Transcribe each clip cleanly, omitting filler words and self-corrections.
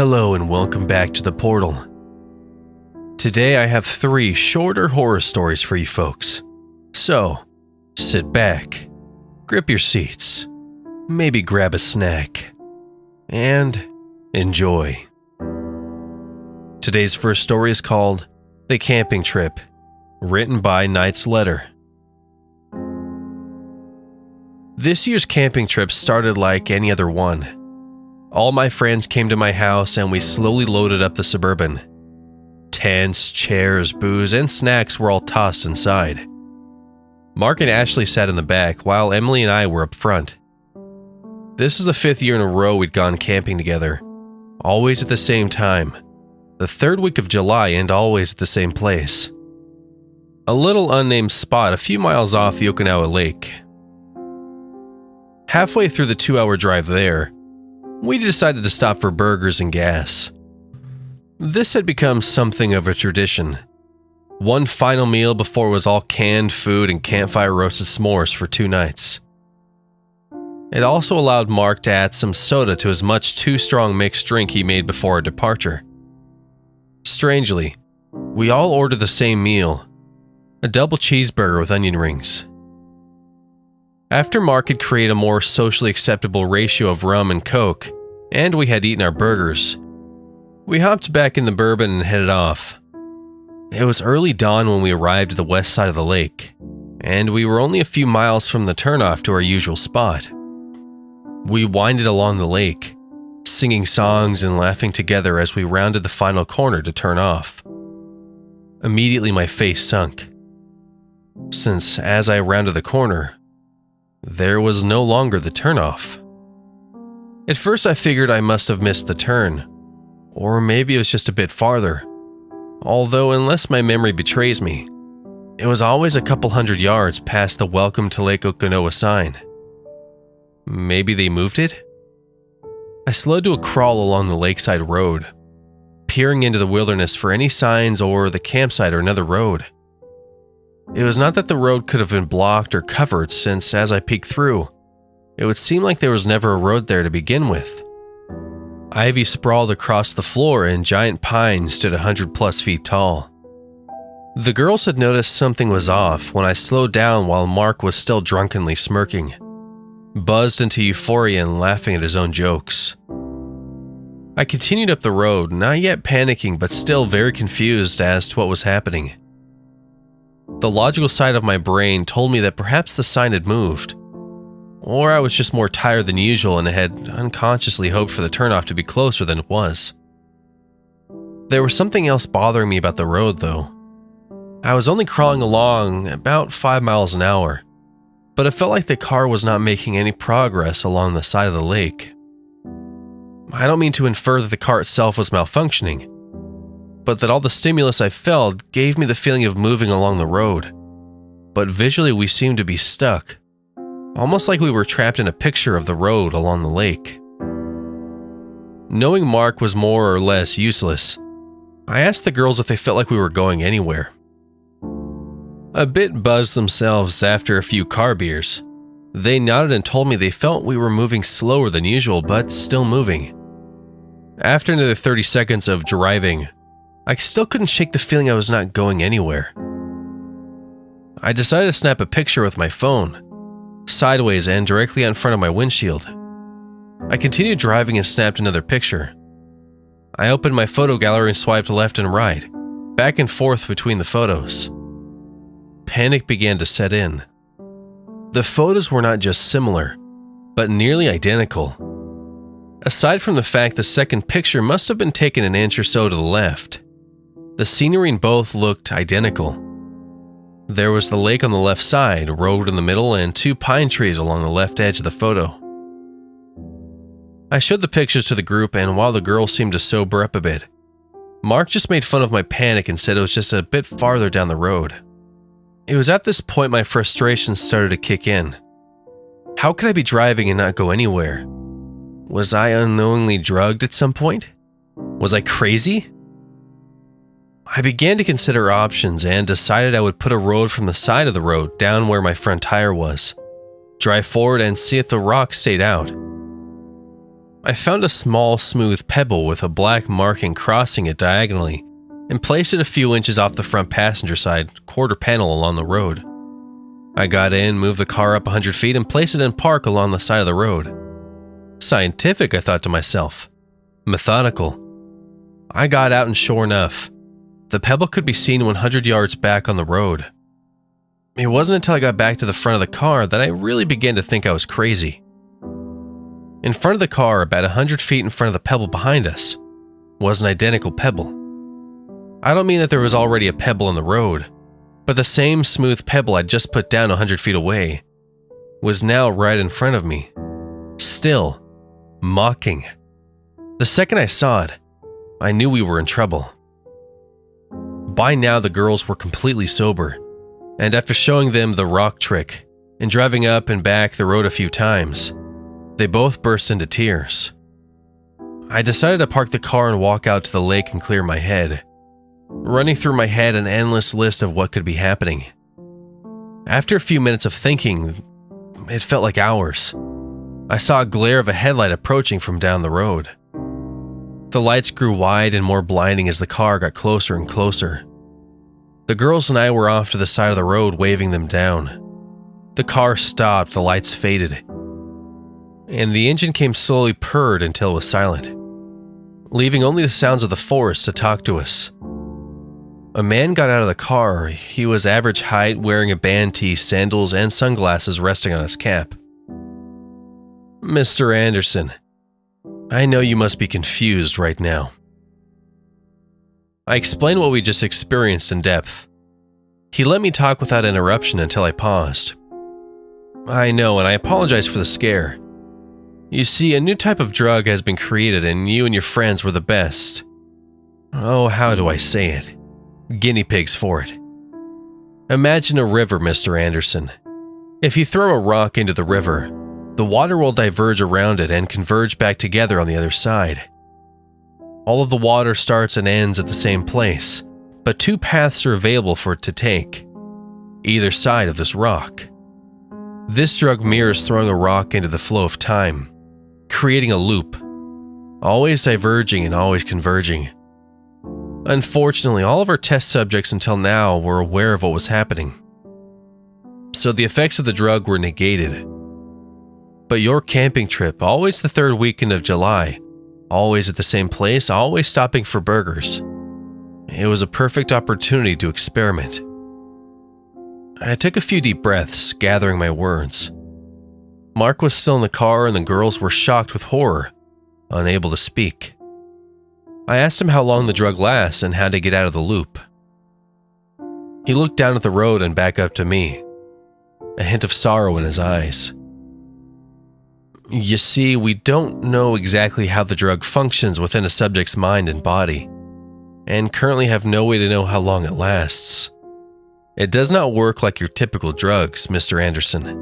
Hello and welcome back to the portal. Today I have 3 shorter horror stories for you folks. So, sit back, grip your seats, maybe grab a snack, and enjoy. Today's first story is called The Camping Trip, written by Knight's Letter. This year's camping trip started like any other one. All my friends came to my house and we slowly loaded up the Suburban. Tents, chairs, booze, and snacks were all tossed inside. Mark and Ashley sat in the back while Emily and I were up front. This is the 5th year in a row we'd gone camping together, always at the same time, the 3rd week of July, and always at the same place. A little unnamed spot a few miles off the Okinawa Lake. Halfway through the 2-hour drive there, we decided to stop for burgers and gas. This had become something of a tradition. One final meal before was all canned food and campfire roasted s'mores for 2 nights. It also allowed Mark to add some soda to his much too strong mixed drink he made before our departure. Strangely, we all ordered the same meal, a double cheeseburger with onion rings. After Mark had created a more socially acceptable ratio of rum and coke, and we had eaten our burgers, we hopped back in the bourbon and headed off. It was early dawn when we arrived at the west side of the lake, and we were only a few miles from the turnoff to our usual spot. We winded along the lake, singing songs and laughing together as we rounded the final corner to turn off. Immediately my face sunk, since as I rounded the corner, there was no longer the turnoff. At first I figured I must have missed the turn, or maybe it was just a bit farther, although unless my memory betrays me, it was always a couple hundred yards past the Welcome to Lake Okinawa sign. Maybe they moved it? I slowed to a crawl along the lakeside road, peering into the wilderness for any signs or the campsite or another road. It was not that the road could have been blocked or covered, since as I peeked through, it would seem like there was never a road there to begin with. Ivy sprawled across the floor and giant pines stood 100+ feet tall. The girls had noticed something was off when I slowed down while Mark was still drunkenly smirking, buzzed into euphoria and laughing at his own jokes. I continued up the road, not yet panicking but still very confused as to what was happening. The logical side of my brain told me that perhaps the sign had moved, or I was just more tired than usual and had unconsciously hoped for the turnoff to be closer than it was. There was something else bothering me about the road, though. I was only crawling along about 5 miles an hour, but it felt like the car was not making any progress along the side of the lake. I don't mean to infer that the car itself was malfunctioning, but that all the stimulus I felt gave me the feeling of moving along the road. But visually we seemed to be stuck, almost like we were trapped in a picture of the road along the lake. Knowing Mark was more or less useless, I asked the girls if they felt like we were going anywhere. A bit buzzed themselves after a few car beers, they nodded and told me they felt we were moving slower than usual but still moving. After another 30 seconds of driving, I still couldn't shake the feeling I was not going anywhere. I decided to snap a picture with my phone, sideways and directly in front of my windshield. I continued driving and snapped another picture. I opened my photo gallery and swiped left and right, back and forth between the photos. Panic began to set in. The photos were not just similar, but nearly identical. Aside from the fact the second picture must have been taken an inch or so to the left, the scenery in both looked identical. There was the lake on the left side, a road in the middle, and 2 pine trees along the left edge of the photo. I showed the pictures to the group, and while the girls seemed to sober up a bit, Mark just made fun of my panic and said it was just a bit farther down the road. It was at this point my frustration started to kick in. How could I be driving and not go anywhere? Was I unknowingly drugged at some point? Was I crazy? I began to consider options and decided I would put a road from the side of the road down where my front tire was, drive forward and see if the rock stayed out. I found a small, smooth pebble with a black marking crossing it diagonally and placed it a few inches off the front passenger side quarter panel along the road. I got in, moved the car up 100 feet, and placed it in park along the side of the road. Scientific, I thought to myself. Methodical. I got out, and sure enough, the pebble could be seen 100 yards back on the road. It wasn't until I got back to the front of the car that I really began to think I was crazy. In front of the car, about 100 feet in front of the pebble behind us, was an identical pebble. I don't mean that there was already a pebble in the road, but the same smooth pebble I'd just put down 100 feet away was now right in front of me, still mocking. The second I saw it, I knew we were in trouble. By now, the girls were completely sober, and after showing them the rock trick and driving up and back the road a few times, they both burst into tears. I decided to park the car and walk out to the lake and clear my head, running through my head an endless list of what could be happening. After a few minutes of thinking, it felt like hours. I saw a glare of a headlight approaching from down the road. The lights grew wide and more blinding as the car got closer and closer. The girls and I were off to the side of the road waving them down. The car stopped, the lights faded, and the engine came slowly purred until it was silent, leaving only the sounds of the forest to talk to us. A man got out of the car. He was average height, wearing a band tee, sandals, and sunglasses resting on his cap. "Mr. Anderson, I know you must be confused right now." I explained what we just experienced in depth. He let me talk without interruption until I paused. "I know, and I apologize for the scare. You see, a new type of drug has been created, and you and your friends were the best. Oh, how do I say it? Guinea pigs for it. Imagine a river, Mr. Anderson. If you throw a rock into the river, the water will diverge around it and converge back together on the other side. All of the water starts and ends at the same place, but two paths are available for it to take, either side of this rock. This drug mirrors throwing a rock into the flow of time, creating a loop, always diverging and always converging. Unfortunately, all of our test subjects until now were aware of what was happening, so the effects of the drug were negated. But your camping trip, always the third weekend of July, always at the same place, always stopping for burgers, it was a perfect opportunity to experiment." I took a few deep breaths, gathering my words. Mark was still in the car, and the girls were shocked with horror, unable to speak. I asked him how long the drug lasts and how to get out of the loop. He looked down at the road and back up to me, a hint of sorrow in his eyes. "You see, we don't know exactly how the drug functions within a subject's mind and body, and currently have no way to know how long it lasts. It does not work like your typical drugs, Mr. Anderson.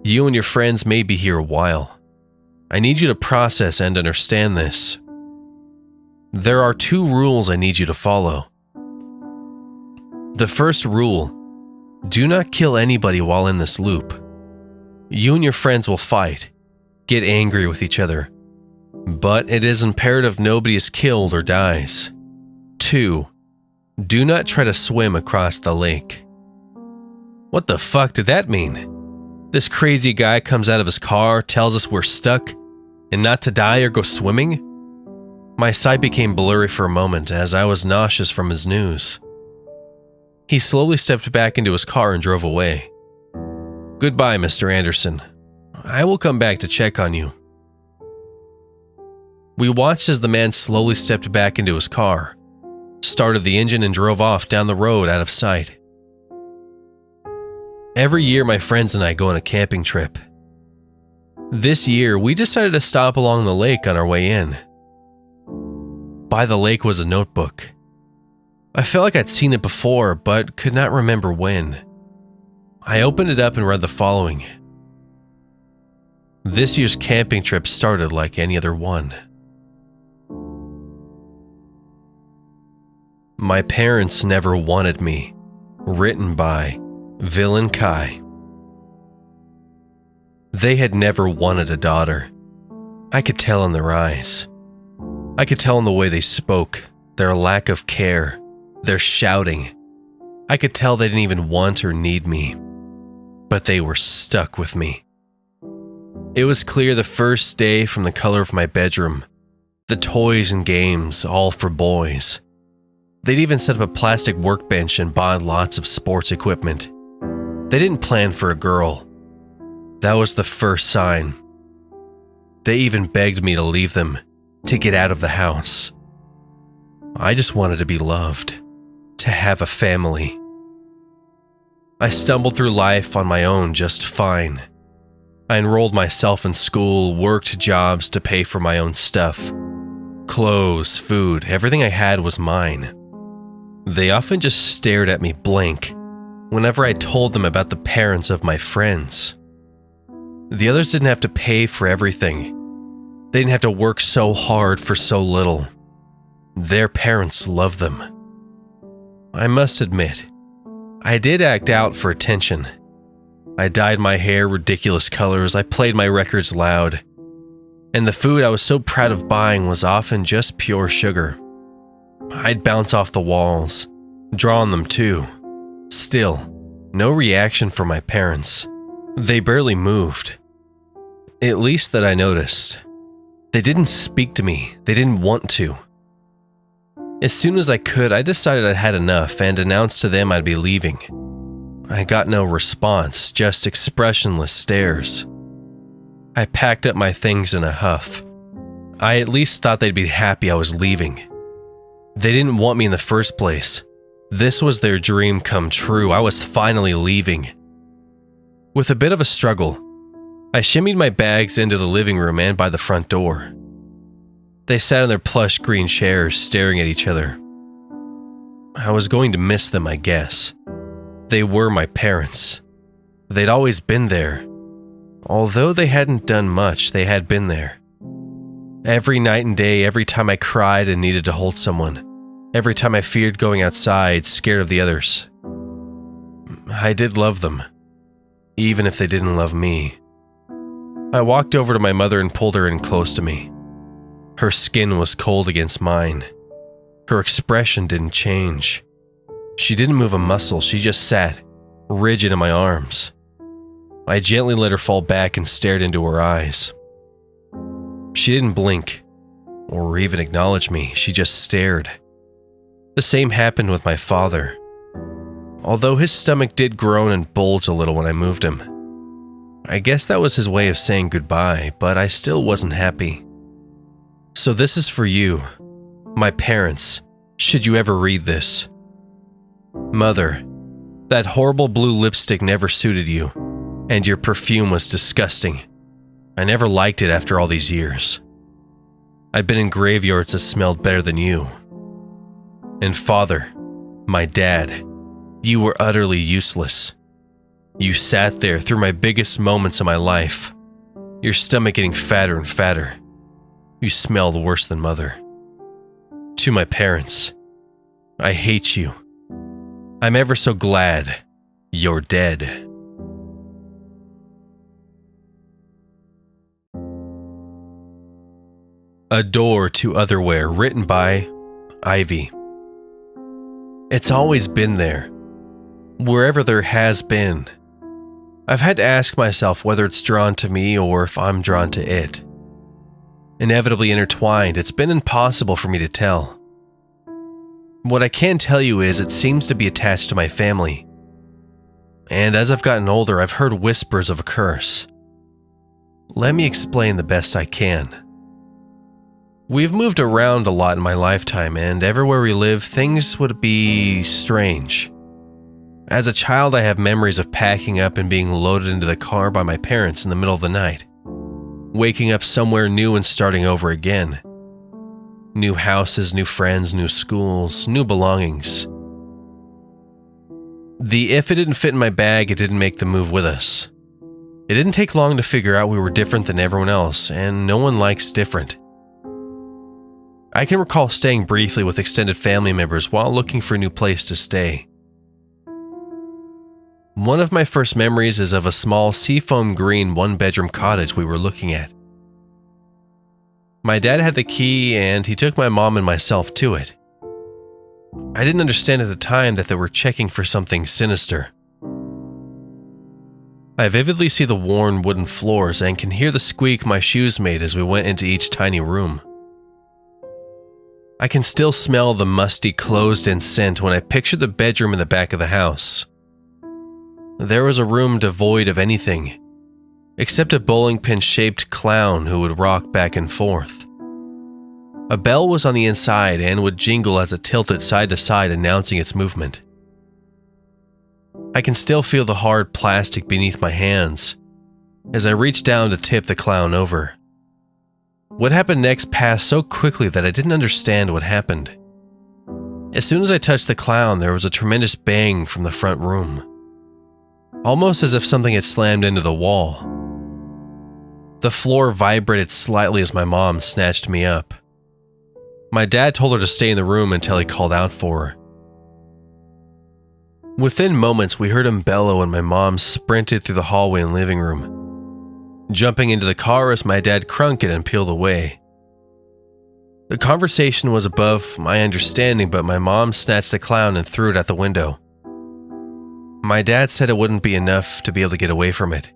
You and your friends may be here a while. I need you to process and understand this. There are two rules I need you to follow. The first rule, do not kill anybody while in this loop. You and your friends will fight, get angry with each other, but it is imperative nobody is killed or dies. 2, do not try to swim across the lake." What the fuck did that mean? This crazy guy comes out of his car, tells us we're stuck, and not to die or go swimming? My sight became blurry for a moment as I was nauseous from his news. He slowly stepped back into his car and drove away. "Goodbye, Mr. Anderson. I will come back to check on you." We watched as the man slowly stepped back into his car, started the engine, and drove off down the road out of sight. Every year, my friends and I go on a camping trip. This year, we decided to stop along the lake on our way in. By the lake was a notebook. I felt like I'd seen it before, but could not remember when. I opened it up and read the following. This year's camping trip started like any other one. My parents never wanted me. Written by Villain Kai. They had never wanted a daughter. I could tell in their eyes. I could tell in the way they spoke, their lack of care, their shouting. I could tell they didn't even want or need me, but they were stuck with me. It was clear the first day from the color of my bedroom, the toys and games, all for boys. They'd even set up a plastic workbench and bought lots of sports equipment. They didn't plan for a girl. That was the first sign. They even begged me to leave them, to get out of the house. I just wanted to be loved, to have a family. I stumbled through life on my own just fine. I enrolled myself in school, worked jobs to pay for my own stuff. Clothes, food, everything I had was mine. They often just stared at me blank whenever I told them about the parents of my friends. The others didn't have to pay for everything. They didn't have to work so hard for so little. Their parents loved them. I must admit, I did act out for attention. I dyed my hair ridiculous colors, I played my records loud, and the food I was so proud of buying was often just pure sugar. I'd bounce off the walls, draw on them too. Still, no reaction from my parents. They barely moved. At least that I noticed. They didn't speak to me, they didn't want to. As soon as I could, I decided I'd had enough and announced to them I'd be leaving. I got no response, just expressionless stares. I packed up my things in a huff. I at least thought they'd be happy I was leaving. They didn't want me in the first place. This was their dream come true. I was finally leaving. With a bit of a struggle, I shimmied my bags into the living room and by the front door. They sat in their plush green chairs, staring at each other. I was going to miss them, I guess. They were my parents. They'd always been there. Although they hadn't done much, they had been there. Every night and day, every time I cried and needed to hold someone. Every time I feared going outside, scared of the others. I did love them, even if they didn't love me. I walked over to my mother and pulled her in close to me. Her skin was cold against mine. Her expression didn't change. She didn't move a muscle, she just sat, rigid in my arms. I gently let her fall back and stared into her eyes. She didn't blink, or even acknowledge me, she just stared. The same happened with my father. Although his stomach did groan and bulge a little when I moved him. I guess that was his way of saying goodbye, but I still wasn't happy. So this is for you, my parents, should you ever read this. Mother, that horrible blue lipstick never suited you, and your perfume was disgusting. I never liked it after all these years. I'd been in graveyards that smelled better than you. And Father, my dad, you were utterly useless. You sat there through my biggest moments of my life, your stomach getting fatter and fatter. You smelled worse than Mother. To my parents, I hate you. I'm ever so glad you're dead. A Door to Otherwhere, written by Ivy. It's always been there, wherever there has been. I've had to ask myself whether it's drawn to me or if I'm drawn to it. Inevitably intertwined, it's been impossible for me to tell. What I can tell you is it seems to be attached to my family. And as I've gotten older, I've heard whispers of a curse. Let me explain the best I can. We've moved around a lot in my lifetime, and everywhere we live, things would be strange. As a child, I have memories of packing up and being loaded into the car by my parents in the middle of the night. Waking up somewhere new and starting over again. New houses, new friends, new schools, new belongings. The if it didn't fit in my bag, it didn't make the move with us. It didn't take long to figure out we were different than everyone else, and no one likes different. I can recall staying briefly with extended family members while looking for a new place to stay. One of my first memories is of a small seafoam green one-bedroom cottage we were looking at. My dad had the key and he took my mom and myself to it. I didn't understand at the time that they were checking for something sinister. I vividly see the worn wooden floors and can hear the squeak my shoes made as we went into each tiny room. I can still smell the musty closed-in scent when I picture the bedroom in the back of the house. There was a room devoid of anything, except a bowling pin-shaped clown who would rock back and forth. A bell was on the inside and would jingle as it tilted side to side, announcing its movement. I can still feel the hard plastic beneath my hands as I reached down to tip the clown over. What happened next passed so quickly that I didn't understand what happened. As soon as I touched the clown, there was a tremendous bang from the front room, almost as if something had slammed into the wall. The floor vibrated slightly as my mom snatched me up. My dad told her to stay in the room until he called out for her. Within moments, we heard him bellow and my mom sprinted through the hallway and living room, jumping into the car as my dad crunk it and peeled away. The conversation was above my understanding, but my mom snatched the clown and threw it out the window. My dad said it wouldn't be enough to be able to get away from it.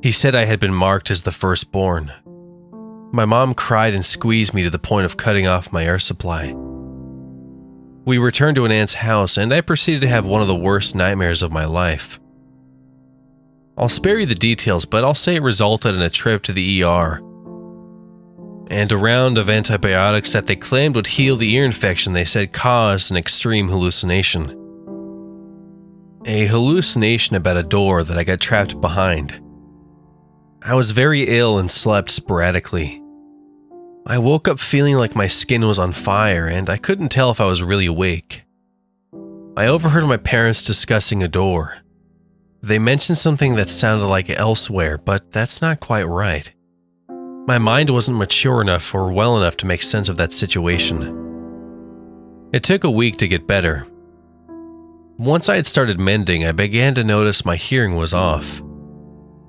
He said I had been marked as the firstborn. My mom cried and squeezed me to the point of cutting off my air supply. We returned to an aunt's house, and I proceeded to have one of the worst nightmares of my life. I'll spare you the details, but I'll say it resulted in a trip to the ER and a round of antibiotics that they claimed would heal the ear infection they said caused an extreme hallucination. A hallucination about a door that I got trapped behind. I was very ill and slept sporadically. I woke up feeling like my skin was on fire and I couldn't tell if I was really awake. I overheard my parents discussing a door. They mentioned something that sounded like elsewhere, but that's not quite right. My mind wasn't mature enough or well enough to make sense of that situation. It took a week to get better. Once I had started mending, I began to notice my hearing was off.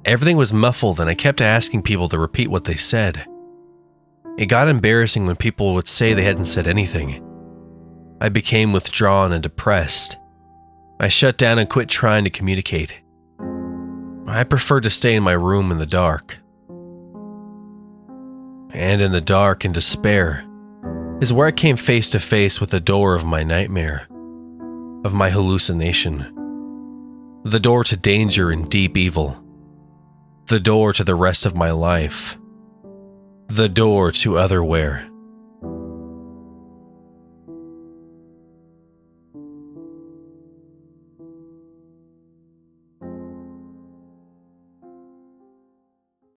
Everything was muffled and I kept asking people to repeat what they said. It got embarrassing when people would say they hadn't said anything. I became withdrawn and depressed. I shut down and quit trying to communicate. I preferred to stay in my room in the dark. And in the dark and despair is where I came face to face with the door of my nightmare, of my hallucination. The door to danger and deep evil. The door to the rest of my life. The door to otherwhere.